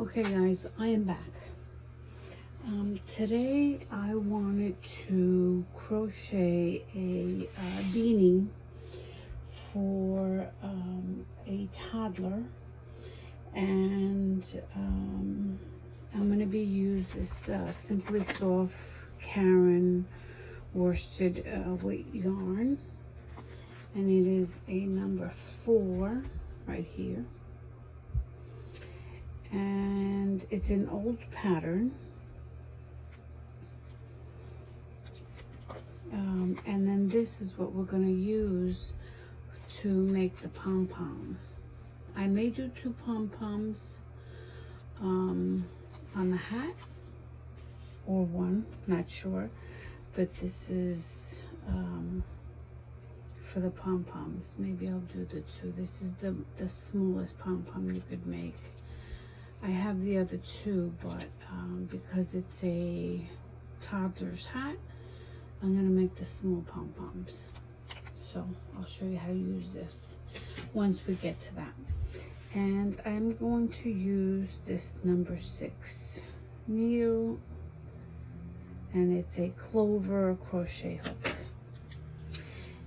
Okay guys, I am back. Today I wanted to crochet a beanie for a toddler, and I'm going to be using this Simply Soft Karen worsted weight yarn, and it is a number 4 right here. And it's an old pattern, and then this is what we're going to use to make the pom-pom. I may do 2 pom-poms on the hat, or 1, not sure, but this is for the pom-poms. Maybe I'll do the 2. This is the smallest pom-pom you could make. I have the other 2, but because it's a toddler's hat, I'm going to make the small pom-poms. So I'll show you how to use this once we get to that. And I'm going to use this number 6 needle, and it's a clover crochet hook.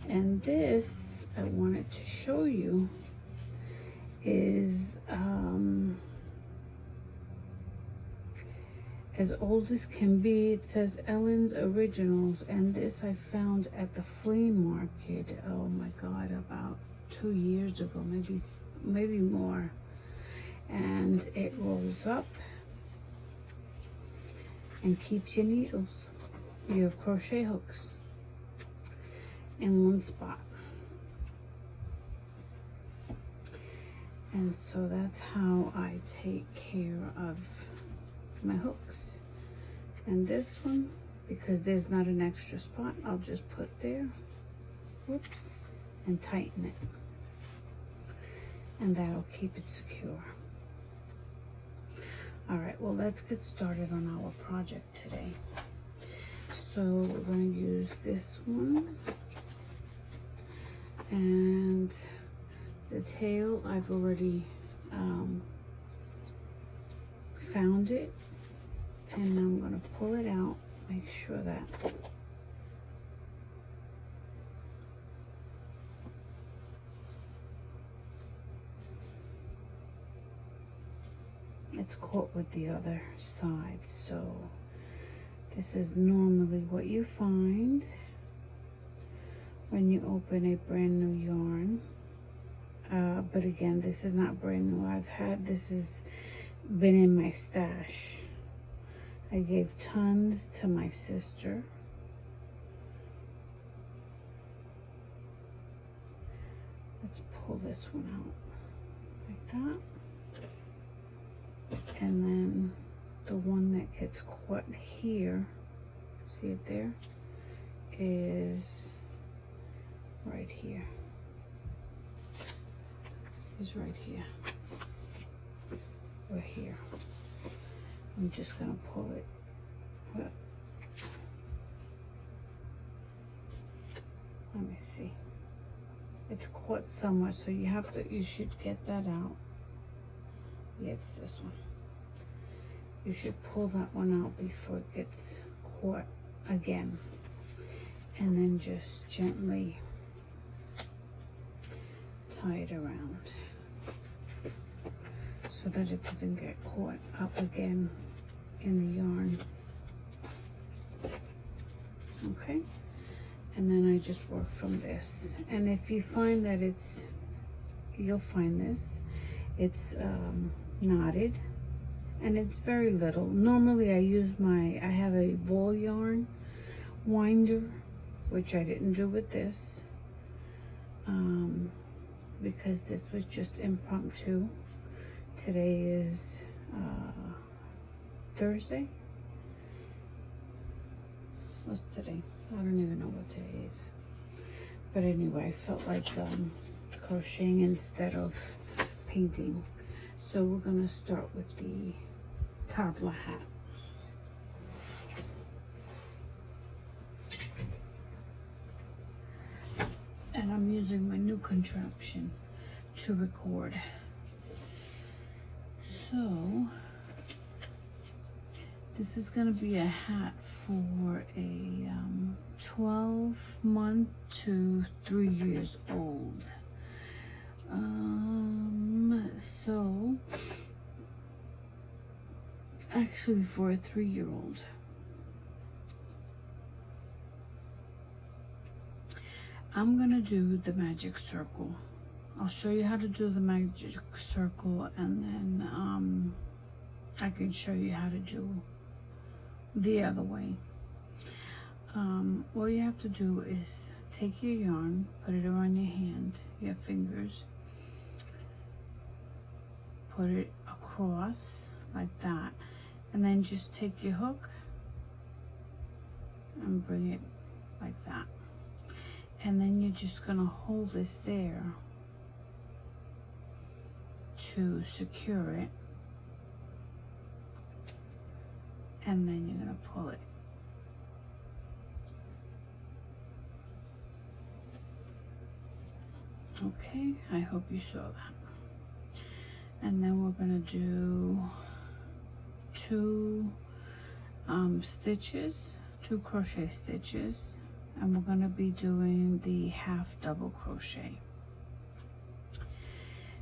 And this, I wanted to show you, is as old as can be. It says Ellen's Originals, and this I found at the flea market, oh my god, about 2 years ago, maybe more. And it rolls up and keeps your needles. You have crochet hooks in one spot, and so that's how I take care of my hooks. And this one, because there's not an extra spot, I'll just put there, whoops, and tighten it, and that'll keep it secure. All right, well, let's get started on our project today. So we're going to use this one, and the tail, I've already found it, and I'm going to pull it out, make sure that it's caught with the other side. So this is normally what you find when you open a brand new yarn, but again, this is not brand new. This has been in my stash. I gave tons to my sister. Let's pull this one out like that. And then the one that gets caught here, see it there, is right here. Is right here. Or here. I'm just gonna pull it. Let me see. It's caught somewhere, so you should get that out. Yeah, it's this one. You should pull that one out before it gets caught again. And then just gently tie it around, so that it doesn't get caught up again in the yarn. Okay, and then I just work from this. And if you find that you'll find this, it's knotted, and it's very little. Normally I have a ball yarn winder, which I didn't do with this, because this was just impromptu. Today is Thursday. What's today? I don't even know what today is. But anyway, I felt like crocheting instead of painting. So we're going to start with the toddler hat. And I'm using my new contraption to record. So This is going to be a hat for a 12-month to 3 years old. So actually for a 3-year-old. I'm gonna do the magic circle. I'll show you how to do the magic circle, and then I can show you how to do the other way. All you have to do is take your yarn, put it around your hand, your fingers, put it across like that, and then just take your hook and bring it like that. And then you're just gonna hold this there to secure it, and then you're gonna pull it. Okay, I hope you saw that. And then we're gonna do 2 stitches, 2 crochet stitches, and we're gonna be doing the half double crochet.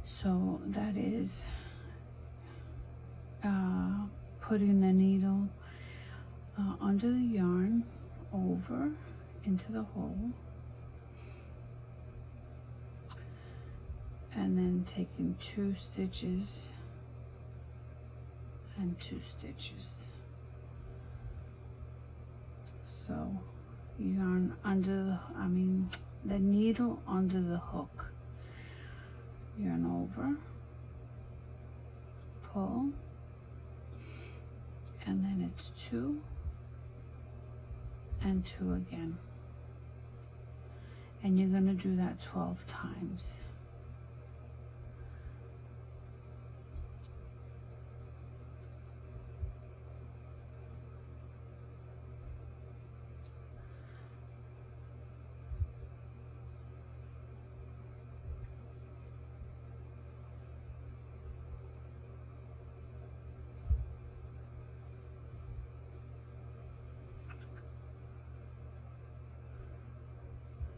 So that is putting the needle under the yarn, over into the hole, and then taking 2 stitches and 2 stitches. So yarn under the needle under the hook, yarn over, pull, and then it's 2 and 2 again, and you're going to do that 12 times.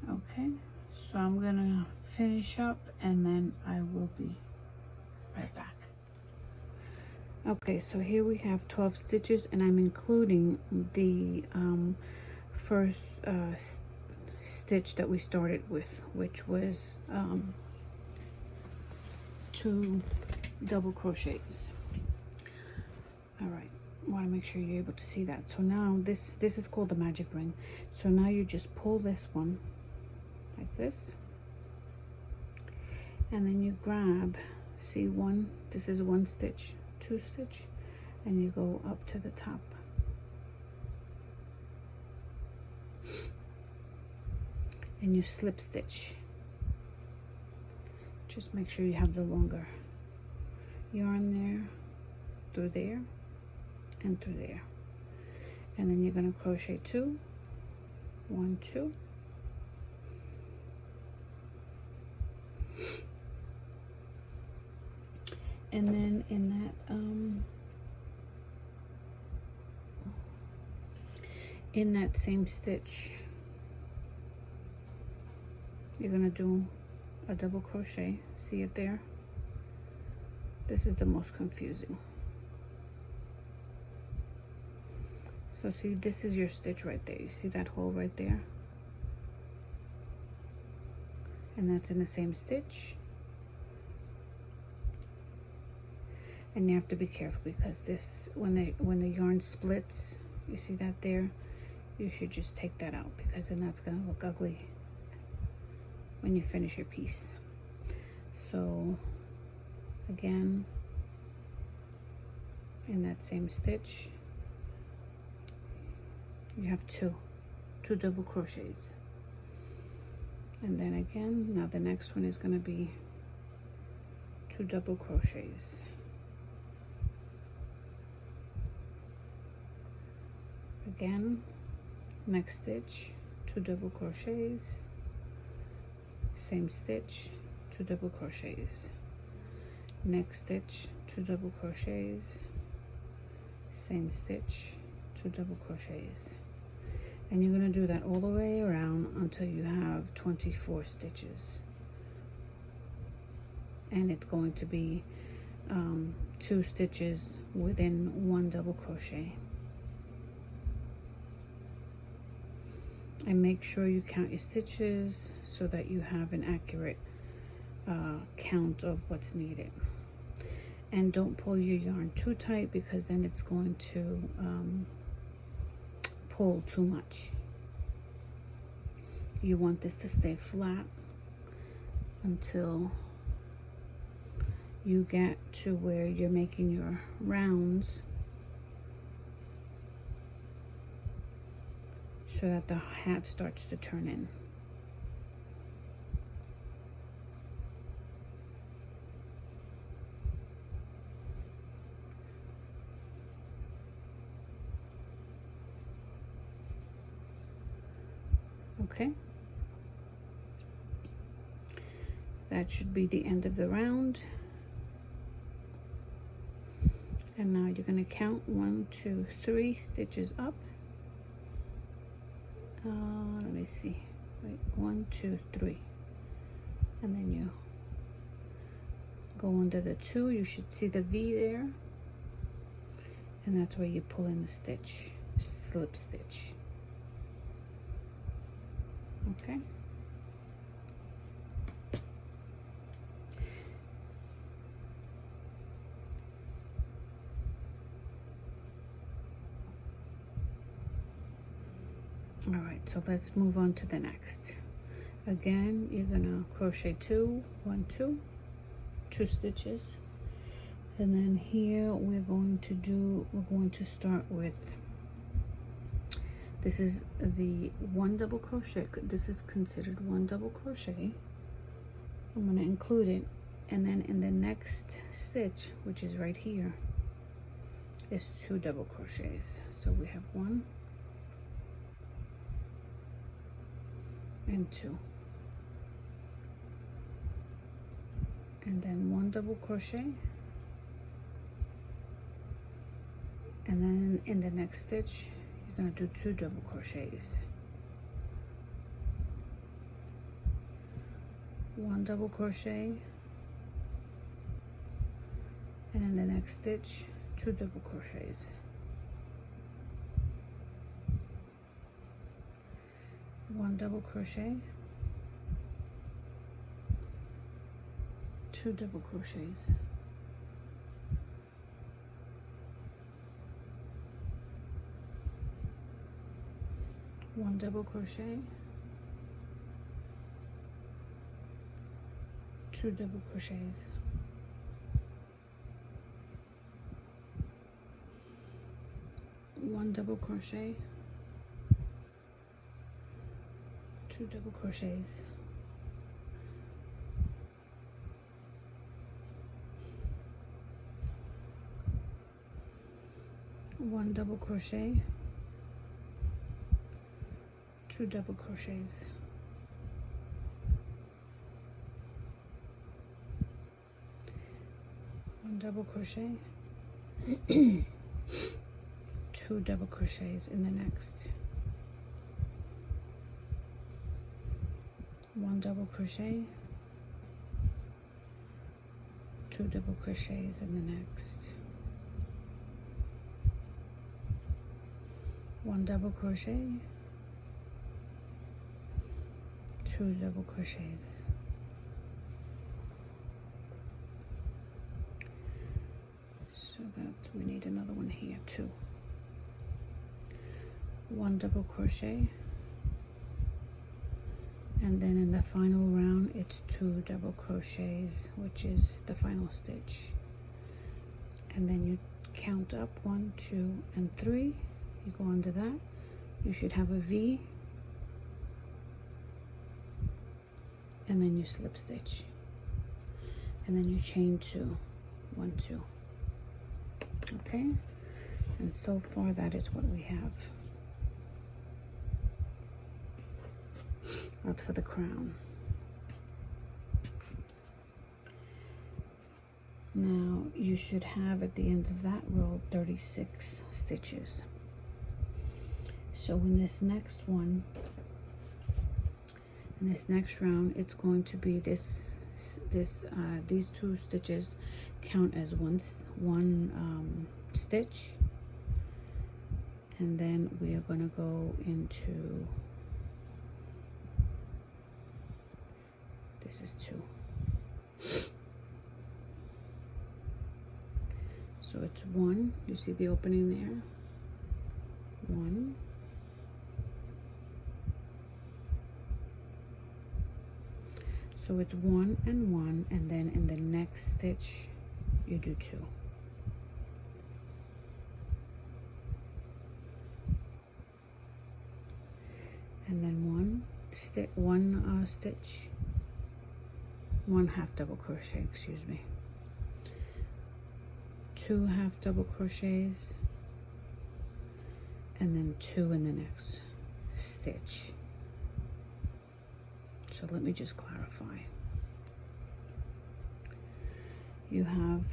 Okay, so I'm gonna finish up and then I will be right back. Okay, so here we have 12 stitches, and I'm including the first stitch that we started with, which was 2 double crochets. All right, I want to make sure you're able to see that. So now this is called the magic ring. So now you just pull this one like this, and then you grab, see, this is 1 stitch, 2 stitch, and you go up to the top. And you slip stitch. Just make sure you have the longer yarn there, through there, and through there. And then you're going to crochet 2, 1, 2, and then in that same stitch you're gonna do a double crochet. See it there? This is the most confusing. So see, this is your stitch right there. You see that hole right there? And that's in the same stitch. And you have to be careful, because this, when the yarn splits, you see that there? You should just take that out, because then that's gonna look ugly when you finish your piece. So again, in that same stitch, you have two double crochets. And then again, now the next one is going to be 2 double crochets. Again, next stitch, 2 double crochets, same stitch, 2 double crochets, next stitch, 2 double crochets, same stitch, 2 double crochets, and you're going to do that all the way around until you have 24 stitches, and it's going to be 2 stitches within 1 double crochet. And make sure you count your stitches so that you have an accurate count of what's needed. And don't pull your yarn too tight, because then it's going to pull too much. You want this to stay flat until you get to where you're making your rounds, so that the hat starts to turn in. Okay, that should be the end of the round. And now you're going to count 1, 2, 3 stitches up. Let me see. Wait, 1, 2, 3, and then you go under the 2. You should see the V there, and that's where you pull in the stitch, slip stitch. Okay. All right, so let's move on to the next. Again, you're gonna crochet 2, 1, 2, 2 stitches, and then here we're going to start with, this is the 1 double crochet. This is considered 1 double crochet. I'm going to include it, and then in the next stitch, which is right here, is 2 double crochets. So we have 1 and 2, and then 1 double crochet, and then in the next stitch you're going to do 2 double crochets, 1 double crochet, and in the next stitch 2 double crochets, 1 double crochet, 2 double crochets, 1 double crochet, 2 double crochets, 1 double crochet, 2 double crochets, 1 double crochet, 2 double crochets, 1 double crochet, 2 double crochets in the next, 1 double crochet, 2 double crochets in the next, 1 double crochet, 2 double crochets, so that we need another one here too. 1 double crochet, and then in the final round it's 2 double crochets, which is the final stitch, and then you count up 1, 2, and 3. You go under that, you should have a V, and then you slip stitch, and then you chain 2, 1, 2. Okay, and so far that is what we have. That's for the crown. Now you should have at the end of that row 36 stitches. So in this next one, in this next round, it's going to be these two stitches count as one stitch, and then we are going to go into, this is 2. So it's 1, you see the opening there, 1, so it's 1 and 1, and then in the next stitch you do 2. And then one stitch, 1 half double crochet, excuse me, 2 half double crochets, and then 2 in the next stitch. So let me just clarify. You have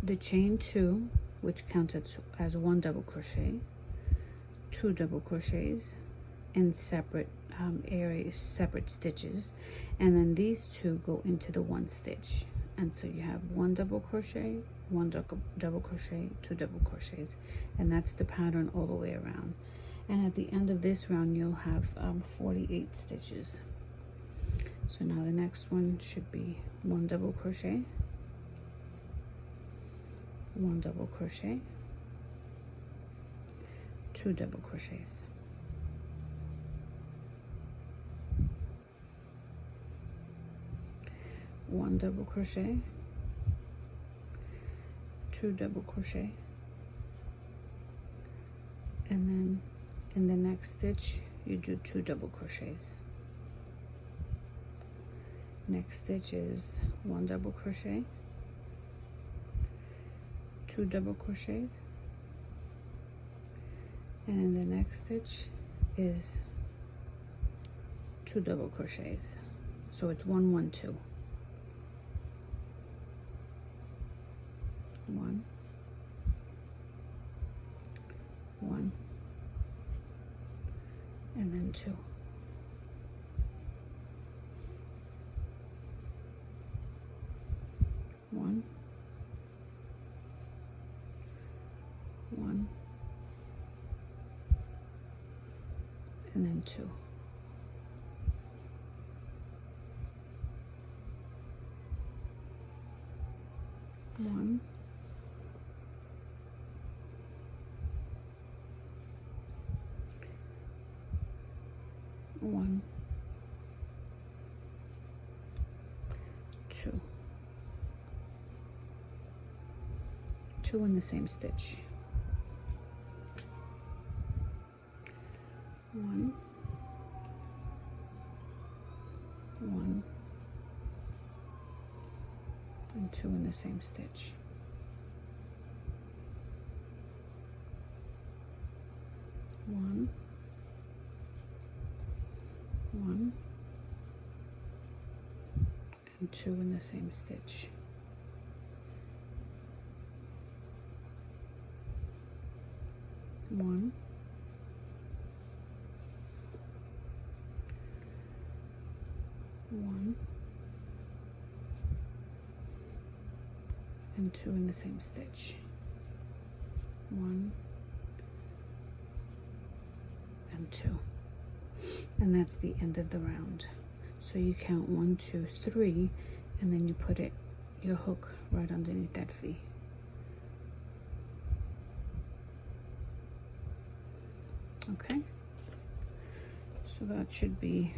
the chain 2, which counts as 1 double crochet, 2 double crochets in separate areas, separate stitches, and then these 2 go into the 1 stitch. And so you have 1 double crochet, 1 double crochet, 2 double crochets, and that's the pattern all the way around. And at the end of this round, you'll have 48 stitches. So now the next one should be 1 double crochet, 1 double crochet, 2 double crochets, 1 double crochet, 2 double crochet, and then in the next stitch you do 2 double crochets. Next stitch is 1 double crochet, 2 double crochets, and in the next stitch is 2 double crochets. So it's 1 1 2, 1 1, and then 2. One, 1, and then 2. 1, 1, 2. 2 in the same stitch. 1, 1, and 2 in the same stitch. 1, 1, and 2 in the same stitch. 1, 1, and 2 in the same stitch. 1 and 2, and that's the end of the round. So you count 1 2 3, and then you put your hook right underneath that V. Okay, so that should be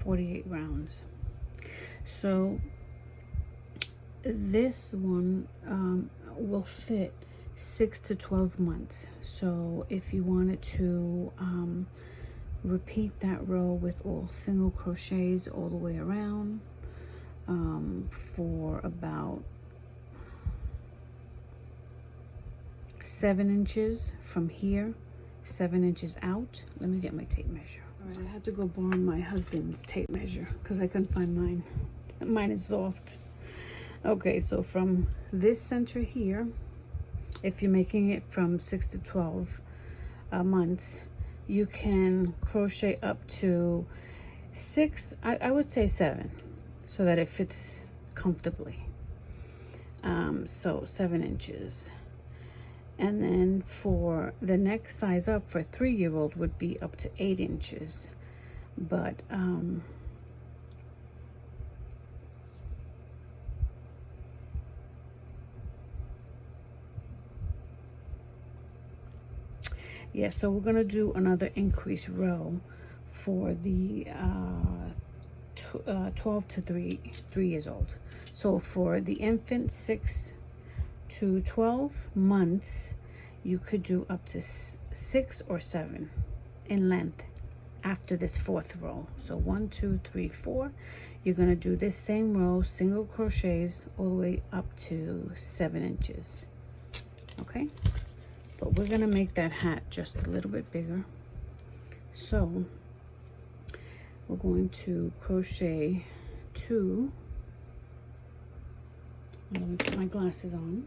48 rounds. So this one will fit 6 to 12 months. So if you wanted to repeat that row with all single crochets all the way around for about 7 inches from here, 7 inches out. Let me get my tape measure. All right, I had to go borrow my husband's tape measure because I couldn't find mine. Mine is soft. Okay, so from this center here, if you're making it from 6 to 12, months, you can crochet up to 6, I would say 7, so that it fits comfortably. So 7 inches. And then for the next size up for a 3-year-old would be up to 8 inches. But yeah, so we're gonna do another increase row for the 12 to 3 years old. So for the infant 6 to 12 months, you could do up to 6 or 7 in length after this 4th row. So 1, 2, 3, 4. You're gonna do this same row, single crochets all the way up to 7 inches. Okay, but we're gonna make that hat just a little bit bigger. So we're going to crochet 2. Let me put my glasses on.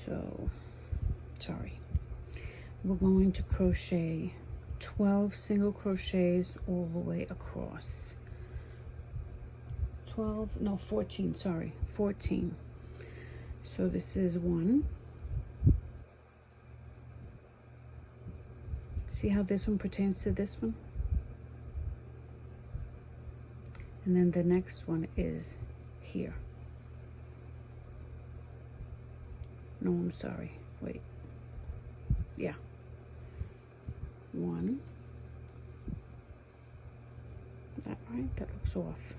So, sorry. We're going to crochet 12 single crochets all the way across. 14, sorry, 14. So this is 1. See how this one pertains to this one? And then the next one is here. No, I'm sorry, wait. Yeah. 1. That right? That looks off.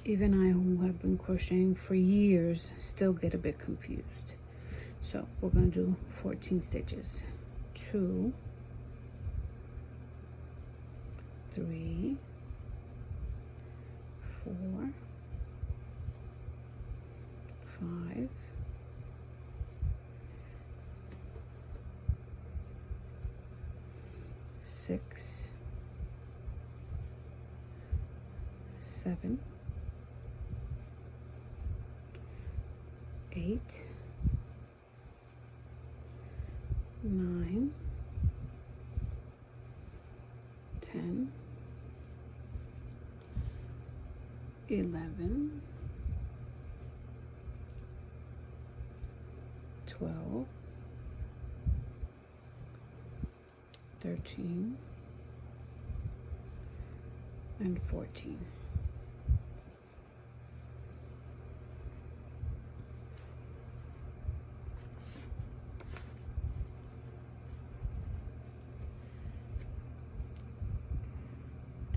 Even I, who have been crocheting for years, still get a bit confused. So we're going to do 14 stitches. 2, 3, 4, 5, 6, 7, 8, 9, 10, 11, 12, 13, and 14.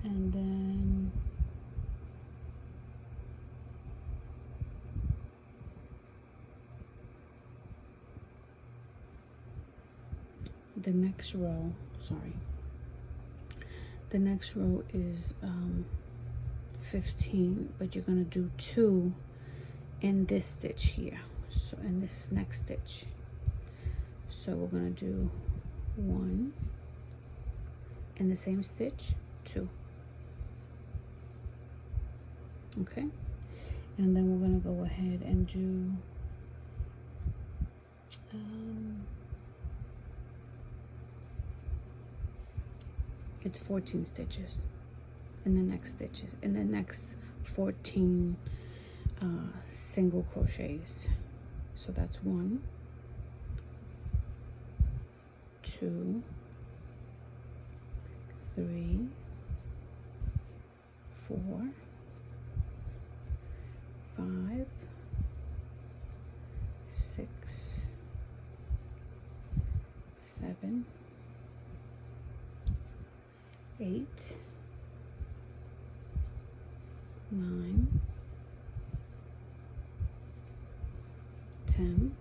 And then the next row, the next row is 15, but you're going to do 2 in this stitch here, so in this next stitch. So we're going to do 1 in the same stitch, 2. Okay, and then we're going to go ahead and do it's 14 stitches in the next stitches, in the next 14 single crochets. So that's 1, 2, 3, 4, 5, 6, 7, 8, 9, 10,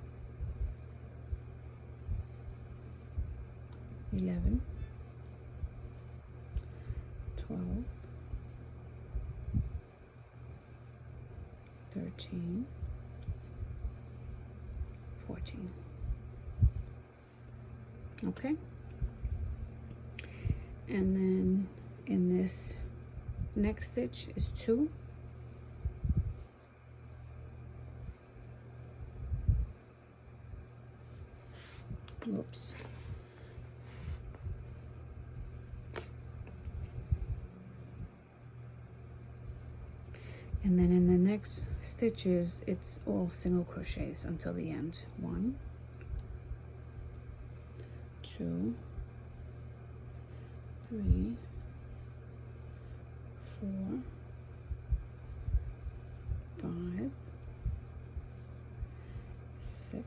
11, 12, 13, 14. Okay, and then in this next stitch is 2. Whoops. And then in the next stitches, it's all single crochets until the end. 1, 2, 3, 4, 5, 6,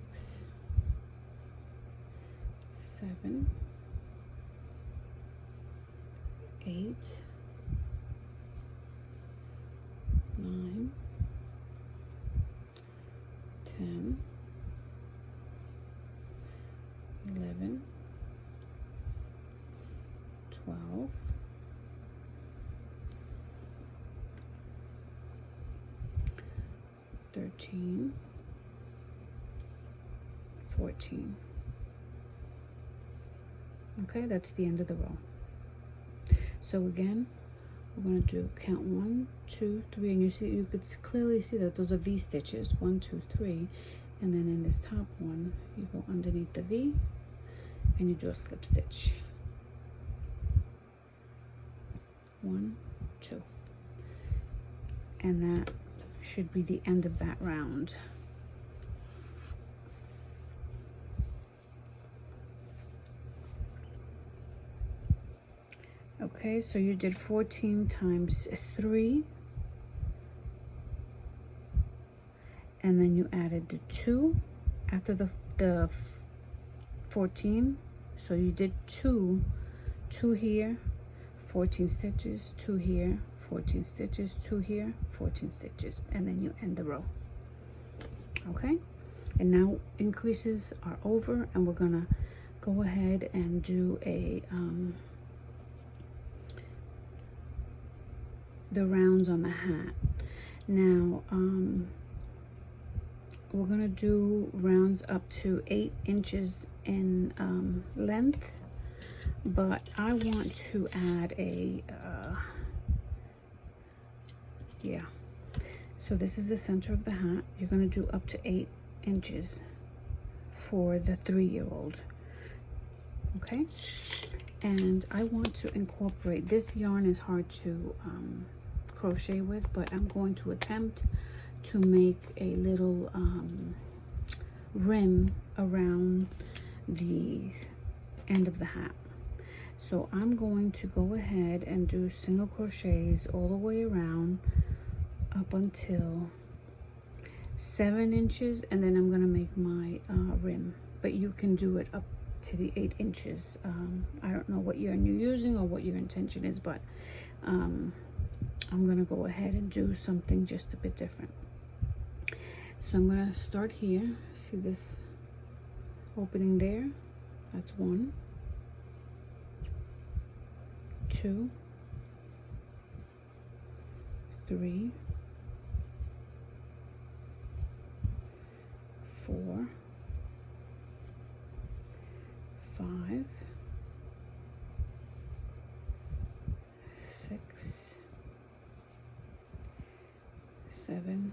7, 8, 9, 10, 11, 12, 13, 14. Okay, that's the end of the row. So again, we're going to do count 1, 2, 3, and you could clearly see that those are V stitches. 1, 2, 3, and then in this top one, you go underneath the V and you do a slip stitch. 1, 2, and that should be the end of that round. Okay, so you did 14 times 3, and then you added the 2 after the 14. So you did 2 here, 14 stitches, 2 here, 14 stitches, 2 here, 14 stitches, and then you end the row. Okay, and now increases are over, and we're gonna go ahead and do a the rounds on the hat. Now we're gonna do rounds up to 8 inches in length, but I want to add a yeah, so this is the center of the hat. You're gonna do up to 8 inches for the 3-year-old. Okay, and I want to incorporate, this yarn is hard to crochet with, but I'm going to attempt to make a little rim around the end of the hat. So I'm going to go ahead and do single crochets all the way around up until 7 inches, and then I'm going to make my rim, but you can do it up to the 8 inches. I don't know what yarn you're using or what your intention is, but I'm gonna go ahead and do something just a bit different. So I'm gonna start here. See this opening there? That's 1, 2, 3, 4, 5, 6, 7,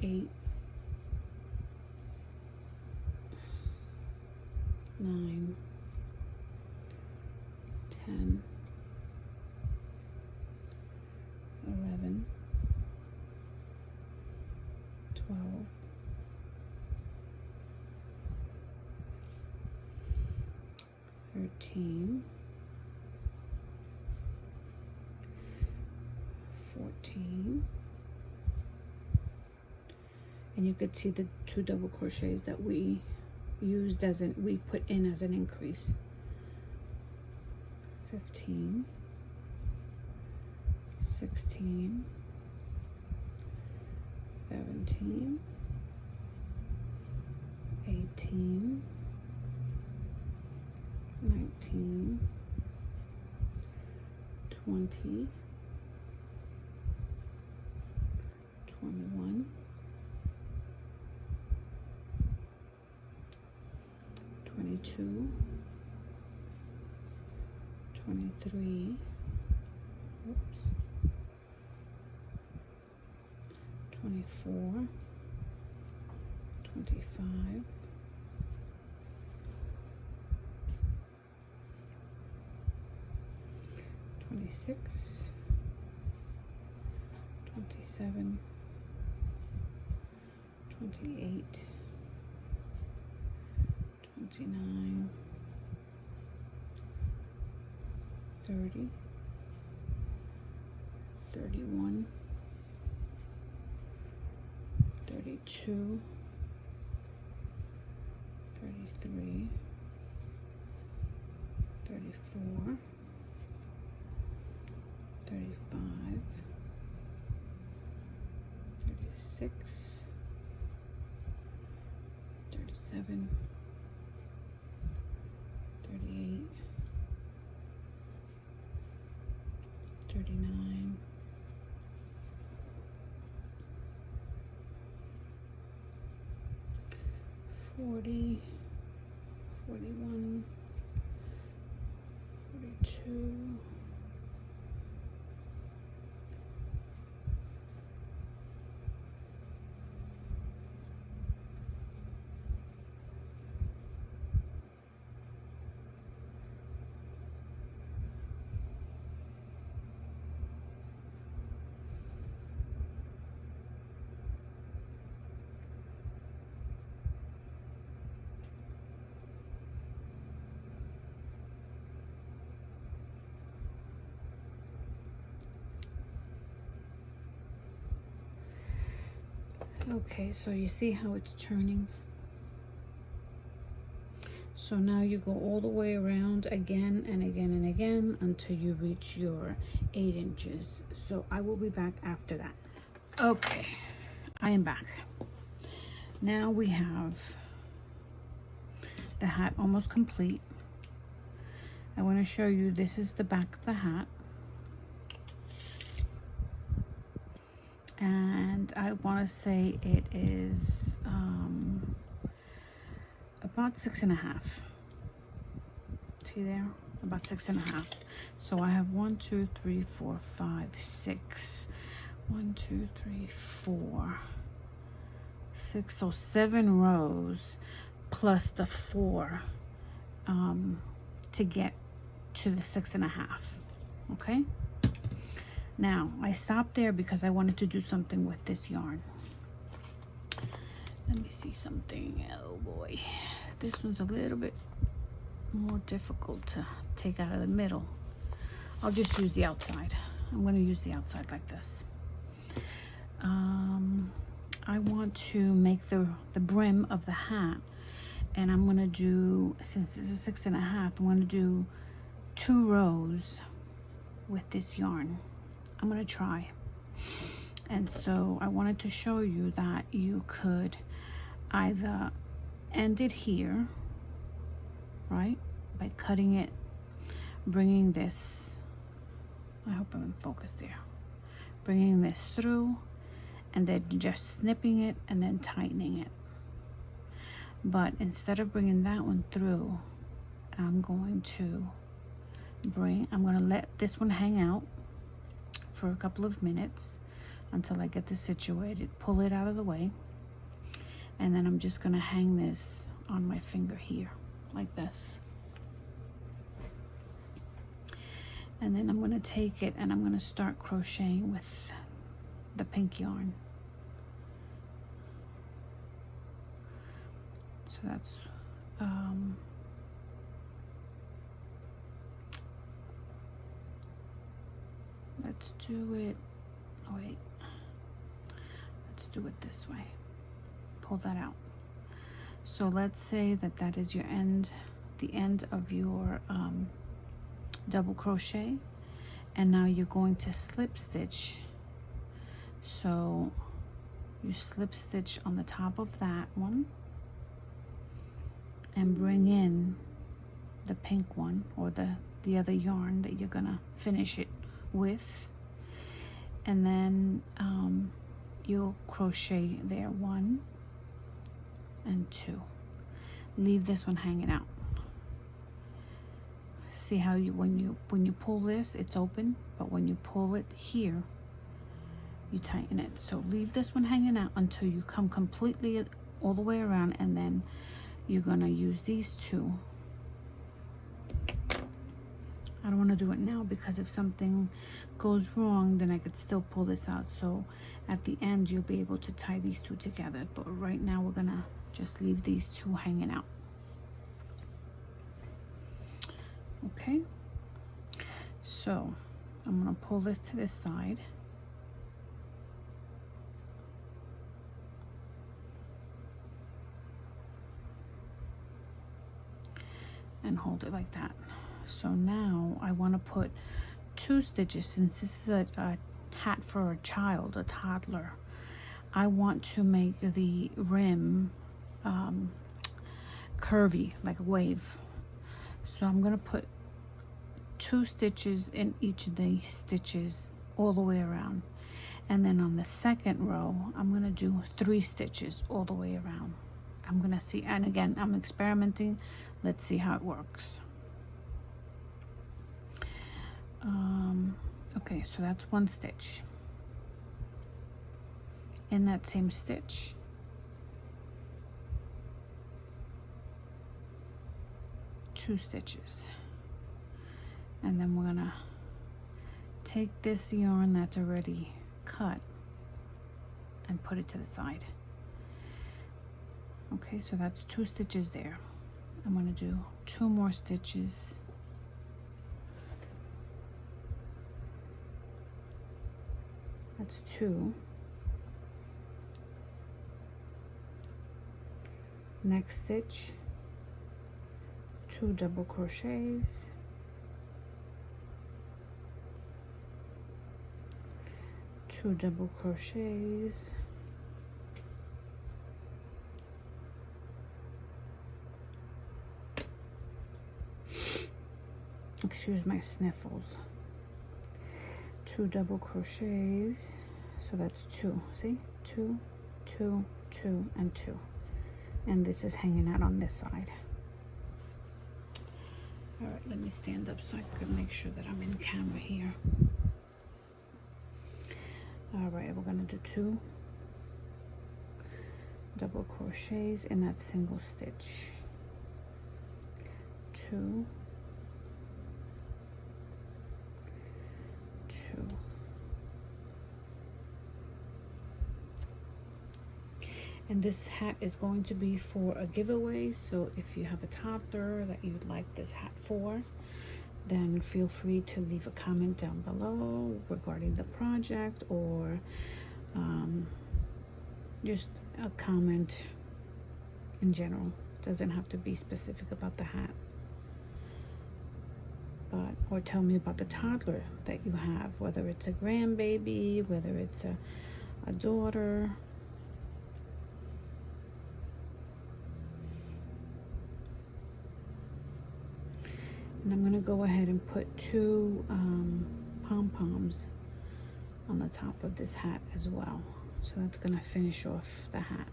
8, 9, 10, 11, 12, 13, 14, and you could see the 2 double crochets that we used we put in as an increase. 15, 16, 17, 18, 19, 20, 21, 22, 23, oops, 24, 25, 26, 27, 28, 29, 30, 31, 32, 33, 34, 35, 36, 37, 38, 39, 40, 41, 42, okay, so you see how it's turning? So now you go all the way around again and again and again until you reach your 8 inches. So I will be back after that. Okay, I am back. Now we have the hat almost complete. I want to show you, this is the back of the hat. And I want to say it is about 6.5. See there? About 6.5. So I have 1, 2, 3, 4, 5, 6. 1, 2, 3, 4, 6. So 7 rows plus the 4 to get to the 6.5. Okay? Now I stopped there because I wanted to do something with this yarn. Let me see something. Oh boy, this one's a little bit more difficult to take out of the middle. I'll just use the outside. I'm going to use the outside like this. I want to make the brim of the hat, and I'm going to do, since this is 6.5, I'm going to do 2 rows with this yarn. I'm going to try. And so I wanted to show you that you could either end it here, right, by cutting it, bringing this, I hope I'm in focus there, bringing this through, and then just snipping it and then tightening it. But instead of bringing that one through, I'm going to let this one hang out for a couple of minutes until I get this situated, pull it out of the way, and then I'm just going to hang this on my finger here like this. And then I'm going to take it and I'm going to start crocheting with the pink yarn. So that's let's do it, oh wait, let's do it this way. Pull that out. So let's say that that is your end, the end of your double crochet, and now you're going to slip stitch. So you slip stitch on the top of that one and bring in the pink one, or the other yarn that you're gonna finish it with, and then you'll crochet there 1 and 2. leave this one hanging out. See how you when you pull this, it's open, but when you pull it here, you tighten it. So leave this one hanging out until you come completely all the way around, and then you're gonna use these two. I don't want to do it now because if something goes wrong, then I could still pull this out. So at the end, you'll be able to tie these two together. But right now, we're gonna just leave these two hanging out. Okay, so I'm gonna pull this to this side. And hold it like that. So now I want to put 2 stitches, since this is a hat for a child, a toddler. I want to make the rim curvy, like a wave. So I'm going to put 2 stitches in each of the stitches all the way around. And then on the second row, I'm going to do 3 stitches all the way around. I'm going to see, and again, I'm experimenting. Let's see how it works. Okay, so that's 1 stitch. In that same stitch, two stitches. And then we're gonna take this yarn that's already cut and put it to the side. Okay, so that's 2 stitches there. I'm going to do 2 more stitches. That's 2. Next stitch, 2 double crochets. 2 double crochets. Excuse my sniffles. 2 double crochets. So that's 2. See? 2, 2, 2, and 2. And this is hanging out on this side. All right, let me stand up so I can make sure that I'm in camera here. All right, we're gonna do 2 double crochets in that single stitch. 2, 2. And this hat is going to be for a giveaway, so if you have a toddler that you'd like this hat for, then feel free to leave a comment down below regarding the project, or just a comment in general. Doesn't have to be specific about the hat, but or tell me about the toddler that you have, whether it's a grandbaby, whether it's a daughter. And I'm going to go ahead and put 2 pom-poms on the top of this hat as well. So that's going to finish off the hat.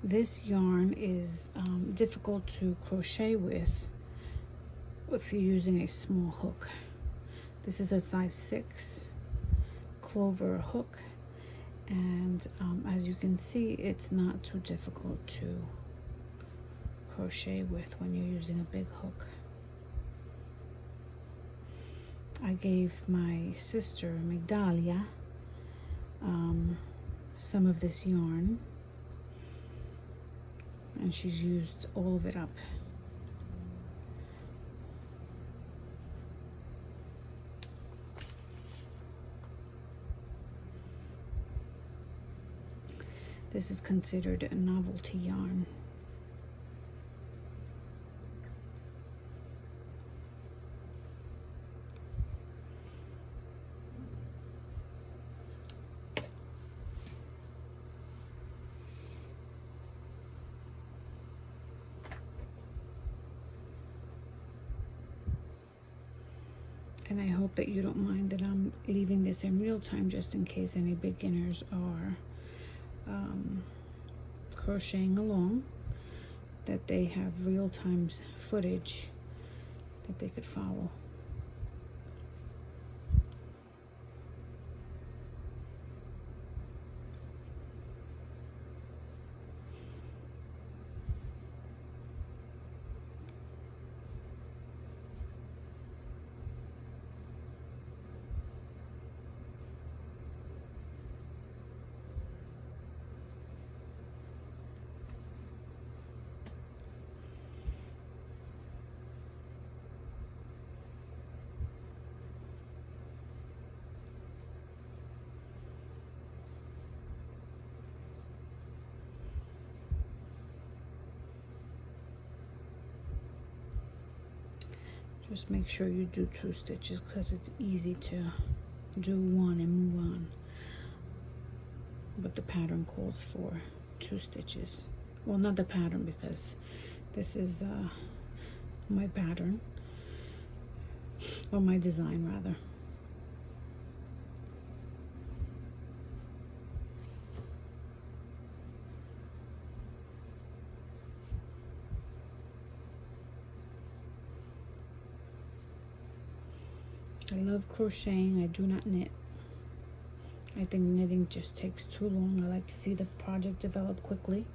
This yarn is difficult to crochet with if you're using a small hook. This is a size 6 clover hook, and as you can see, it's not too difficult to crochet with when you're using a big hook. I gave my sister Migdalia some of this yarn, and she's used all of it up. This is considered a novelty yarn. And I hope that you don't mind that I'm leaving this in real time, just in case any beginners are crocheting along, that they have real time footage that they could follow. Just make sure you do 2 stitches, because it's easy to do 1 and move on. But the pattern calls for 2 stitches. Well, not the pattern, because this is my pattern, or my design rather. I love crocheting. I do not knit. I think knitting just takes too long. I like to see the project develop quickly.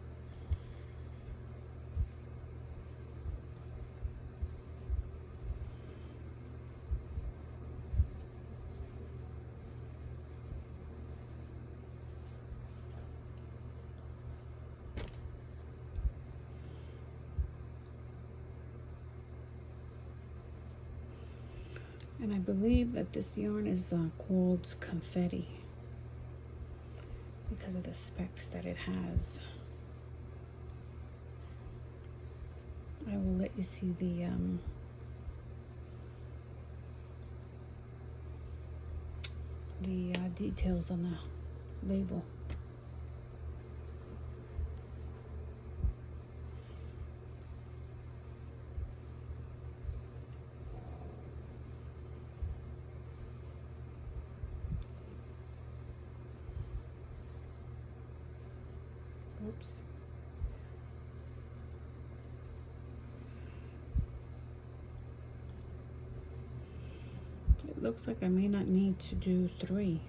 And I believe that this yarn is called Confetti, because of the specs that it has. I will let you see the details on the label. Oops. It looks like I may not need to do 3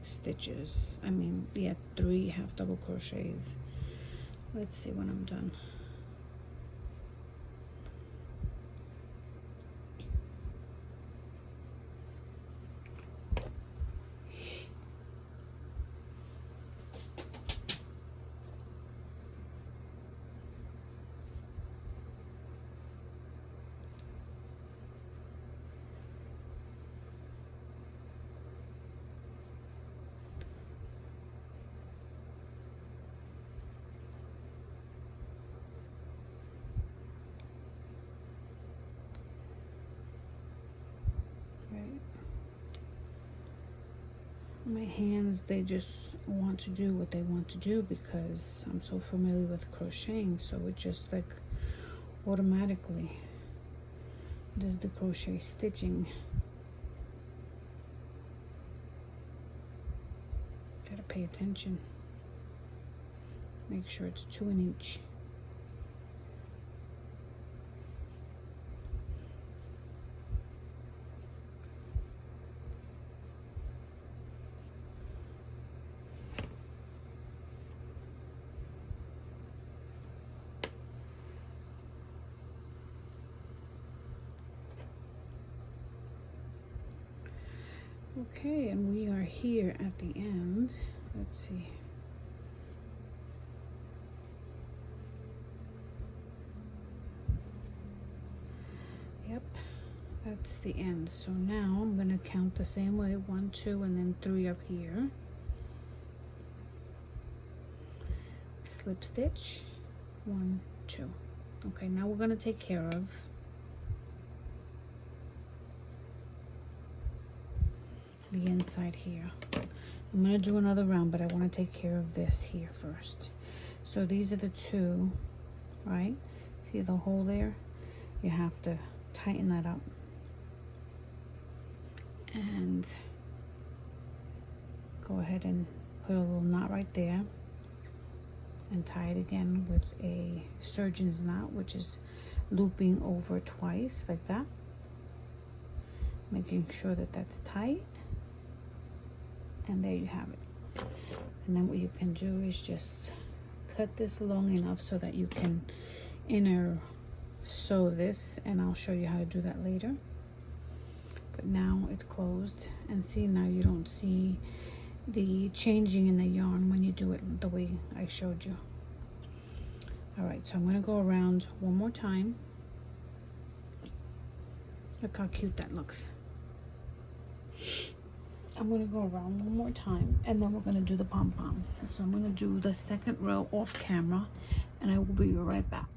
stitches. I mean, yeah, 3 half double crochets. Let's see when I'm done. My hands, they just want to do what they want to do, because I'm so familiar with crocheting, so it just like automatically does the crochet stitching. Gotta pay attention. Make sure it's 2 in each. Okay, and we are here at the end. Let's see. Yep, that's the end. So now I'm going to count the same way, 1, 2, and then 3 up here. Slip stitch, 1, 2. Okay, now we're going to take care of the inside here. I'm going to do another round, but I want to take care of this here first. So these are the 2, right? See the hole there? You have to tighten that up. and go ahead and put a little knot right there and tie it again with a surgeon's knot, which is looping over twice like that, making sure that that's tight. And there you have it. And then what you can do is just cut this long enough so that you can inner sew this, and I'll show you how to do that later. But now it's closed, and see, now you don't see the changing in the yarn when you do it the way I showed you. All right, so I'm going to go around one more time. Look how cute that looks. I'm going to go around one more time, and then we're going to do the pom-poms. So I'm going to do the second row off camera, and I will be right back.